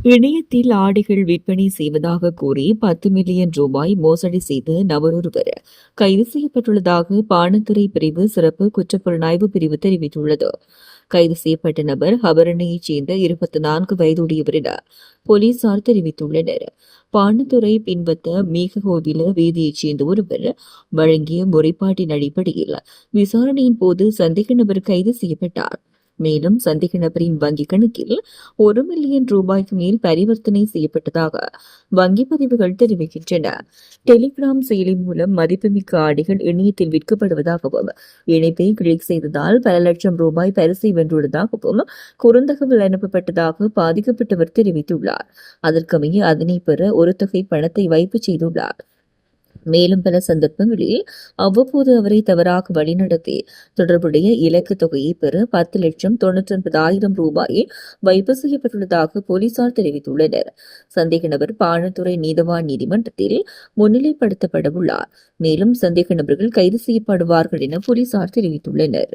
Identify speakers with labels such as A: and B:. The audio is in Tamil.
A: இணையத்தில் ஆடைகள் விற்பனை செய்வதாக கூறி 10 மில்லியன் ரூபாய் மோசடி செய்த நபர் ஒருவர் கைது செய்யப்பட்டுள்ளதாக பாணத்துறை பிரிவு சிறப்பு குற்றப்புலனாய்வு பிரிவு தெரிவித்துள்ளது. கைது செய்யப்பட்ட நபர் ஹபரணையைச் சேர்ந்த 24 வயதுடையவர் என போலீசார் தெரிவித்துள்ளனர். பாணத்துறை பின்வத்த மேககோவில வீதியைச் சேர்ந்த ஒருவர் வழங்கிய முறைப்பாட்டின் அடிப்படையில் விசாரணையின் போது சந்தேக நபர் கைது செய்யப்பட்டார். மேலும் சந்தேக நபரின் வங்கிக் கணக்கில் 1 மில்லியன் ரூபாய்க்கு மேல் பரிவர்த்தனை செய்யப்பட்டதாக வங்கிப் பதிவுகள் தெரிவிக்கின்றன. டெலிகிராம் செயலி மூலம் மதிப்புமிக்க ஆடைகள் இணையத்தில் விற்கப்படுவதாகவும், இணைப்பை கிளிக் செய்ததால் பல லட்சம் ரூபாய் பரிசை வென்றுள்ளதாகவும் குறுந்தகவல் அனுப்பப்பட்டதாக பாதிக்கப்பட்டவர் தெரிவித்துள்ளார். அதற்கமைய அதனை பெற ஒரு தொகை பணத்தை வைப்பு செய்துள்ளார். மேலும் பல சந்தர்ப்பங்களில் அவ்வப்போது அவரை தவறாக வழிநடத்தி தொடர்புடைய இலக்கு தொகையை பெற 10,99,000 ரூபாயை வைப்பு செய்யப்பட்டுள்ளதாக போலீசார் தெரிவித்துள்ளனர். சந்தேக நபர் பாணத்துறை நீதவான் நீதிமன்றத்தில் முன்னிலைப்படுத்தப்பட உள்ளார். மேலும் சந்தேக நபர்கள் கைது செய்யப்படுவார்கள் என போலீசார் தெரிவித்துள்ளனர்.